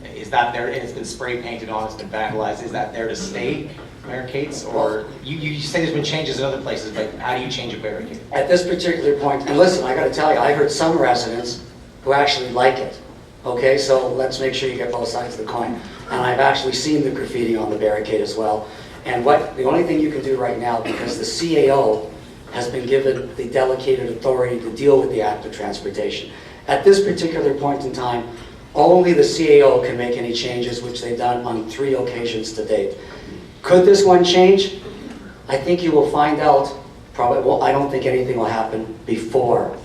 Is that there, and it's been spray painted on, it's been vandalized, is that there to stay, Mayor Katz? Or you say there's been changes in other places, but how do you change a barricade? At this particular point, and listen, I gotta tell you, I heard some residents who actually like it. Okay, so let's make sure you get both sides of the coin. And I've actually seen the graffiti on the barricade as well. And the only thing you can do right now, because the CAO has been given the delegated authority to deal with the active transportation. At this particular point in time, only the CAO can make any changes, which they've done on 3 occasions to date. Could this one change? I think you will find out, probably, well, I don't think anything will happen before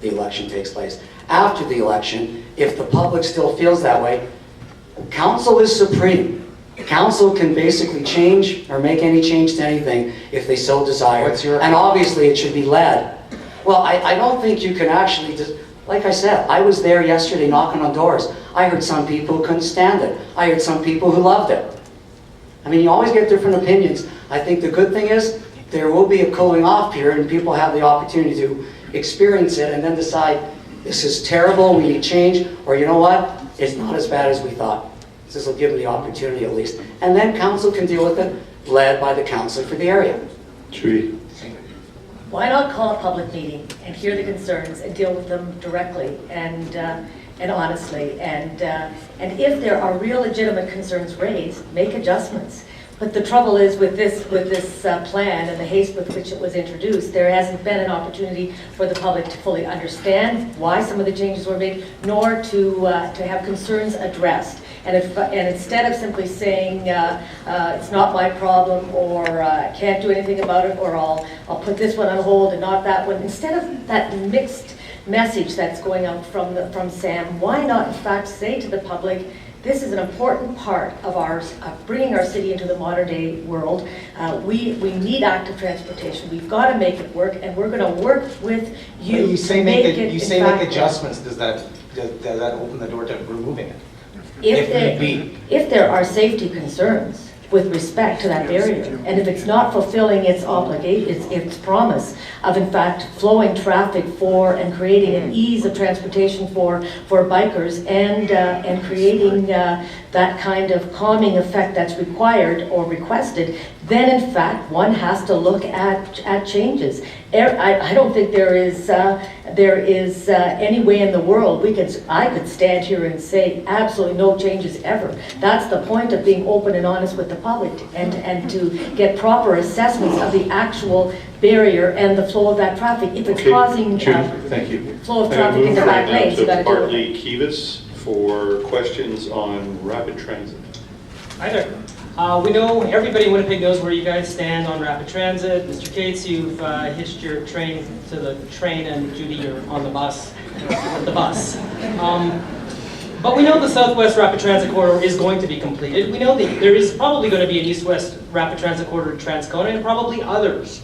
the election takes place. After the election, if the public still feels that way, council is supreme. Council can basically change or make any change to anything if they so desire. And obviously it should be led. Well, I don't think you can actually just, like I said, I was there yesterday knocking on doors. I heard some people who couldn't stand it. I heard some people who loved it. I mean, you always get different opinions. I think the good thing is there will be a cooling off period and people have the opportunity to experience it and then decide, this is terrible, we need change, or you know what, it's not as bad as we thought. This will give them the opportunity at least. And then council can deal with it, led by the councillor for the area. Judy. Why not call a public meeting and hear the concerns and deal with them directly and honestly? And if there are real legitimate concerns raised, make adjustments. But the trouble is with this plan and the haste with which it was introduced, there hasn't been an opportunity for the public to fully understand why some of the changes were made, nor to have concerns addressed. And instead of simply saying it's not my problem, or I can't do anything about it, or I'll put this one on hold and not that one, instead of that mixed message that's going out from Sam, why not in fact say to the public, this is an important part of bringing our city into the modern day world. We need active transportation. We've got to make it work, and we're going to work with you. But you say make adjustments. Does that open the door to removing it? If there are safety concerns with respect to that barrier, and if it's not fulfilling its obligation, its promise of in fact flowing traffic for and creating an ease of transportation for bikers and creating that kind of calming effect that's required or requested, then in fact one has to look at changes. I don't think there is any way in the world I could stand here and say absolutely no changes ever. That's the point of being open and honest with the public, and to get proper assessments of the actual barrier and the flow of that traffic. If it's causing thank you. Flow of traffic in the back lanes, you got to do it. Bartley Kivas for questions on rapid transit. Hi there. We know, everybody in Winnipeg knows where you guys stand on rapid transit. Mr. Katz, you've hitched your train to the train, and Judy, you're on the bus. But we know the Southwest Rapid Transit Corridor is going to be completed. We know that there is probably going to be an East-West Rapid Transit Corridor in Transcona, and probably others.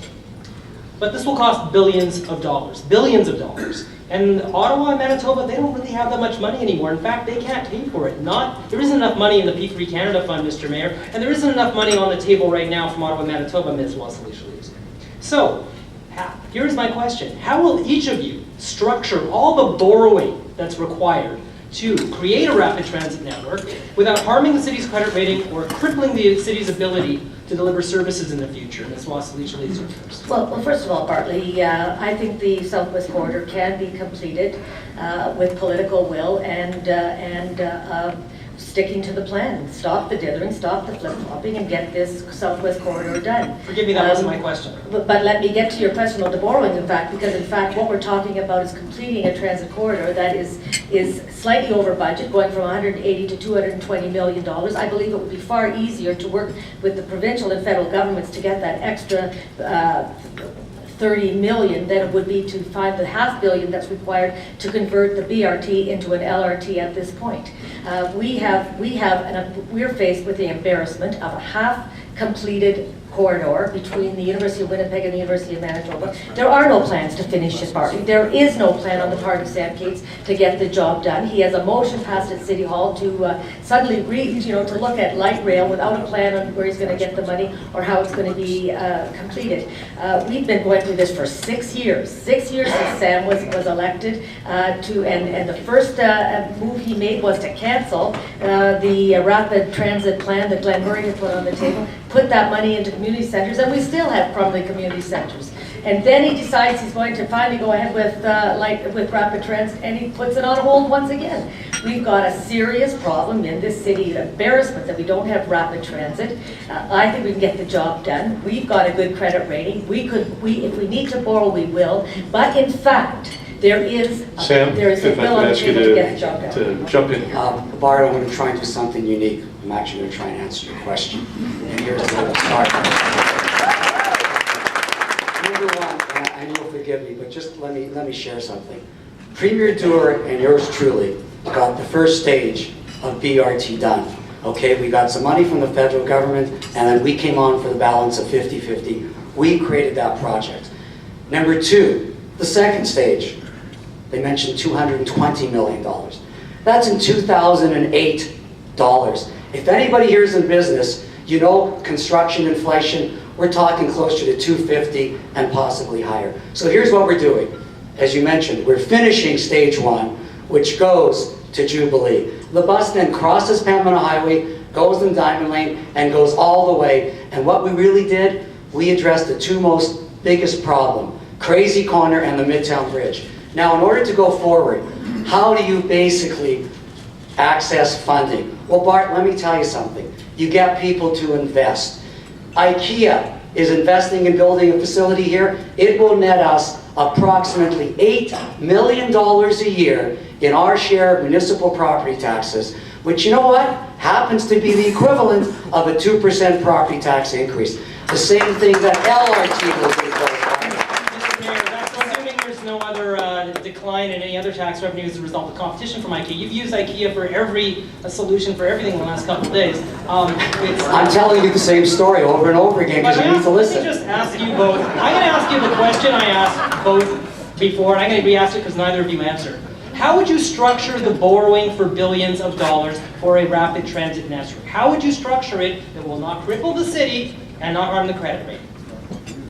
But this will cost billions of dollars. And Ottawa and Manitoba, they don't really have that much money anymore. In fact, they can't pay for it. There isn't enough money in the P3 Canada Fund, Mr. Mayor, and there isn't enough money on the table right now from Ottawa and Manitoba, Ms. Wasylycia-Leis. So, here's my question. How will each of you structure all the borrowing that's required to create a rapid transit network without harming the city's credit rating or crippling the city's ability to deliver services in the future? Ms. Wasylycia-Leis first. Well, first of all, Bartley, I think the Southwest Corridor can be completed with political will and sticking to the plan. Stop the dithering, stop the flip-flopping, and get this Southwest Corridor done. Forgive me, that wasn't my question. But let me get to your question on the borrowing, in fact, because in fact what we're talking about is completing a transit corridor that is slightly over budget, going from 180 to 220 million dollars. I believe it would be far easier to work with the provincial and federal governments to get that extra 30 million than it would be to find the $500 million that's required to convert the BRT into an LRT at this point. We're faced with the embarrassment of a half-completed corridor between the University of Winnipeg and the University of Manitoba. There are no plans to finish it, Bartley. There is no plan on the part of Sam Katz to get the job done. He has a motion passed at City Hall to suddenly to look at light rail without a plan on where he's going to get the money or how it's going to be completed. We've been going through this for 6 years. 6 years since Sam was elected and the first move he made was to cancel the rapid transit plan that Glenn Murray had put on the table, put that money into community centers, and we still have crumbling community centers. And then he decides he's going to finally go ahead with rapid transit, and he puts it on hold once again. We've got a serious problem in this city, an embarrassment that we don't have rapid transit. I think we can get the job done. We've got a good credit rating. If we need to borrow, we will. But in fact, there is Sam, a will on the table to get the job done. to jump in here. Bart, I'm going to try and do something unique. I'm actually going to try and answer your question. And here's where we'll start. Number one, and you'll forgive me, but just let me share something. Premier Doer and yours truly got the first stage of BRT done. Okay, we got some money from the federal government, and then we came on for the balance of 50-50. We created that project. Number two, the second stage. They mentioned $220 million. That's in 2008 dollars. If anybody here is in business, you know construction inflation, we're talking closer to 250 and possibly higher. So here's what we're doing. As you mentioned, we're finishing stage one, which goes to Jubilee. The bus then crosses Pembina Highway, goes in Diamond Lane, and goes all the way. And what we really did, we addressed the two most biggest problem, Crazy Corner and the Midtown Bridge. Now, in order to go forward, how do you basically access funding? Well, Bart, let me tell you something. You get people to invest. IKEA is investing in building a facility here. It will net us approximately $8 million a year in our share of municipal property taxes, which, you know what, happens to be the equivalent of a 2% property tax increase. The same thing that LRT will do. Mr. Mayor, that's assuming there's no other decline in any other tax revenue as a result of competition from IKEA. You've used IKEA for every solution for everything in the last couple of days. I'm telling you the same story over and over again because you need to listen. Let me just ask you both. I'm going to ask you the question I asked both before, and I'm going to re-ask it because neither of you answered. How would you structure the borrowing for billions of dollars for a rapid transit network? How would you structure it that will not cripple the city and not harm the credit rating?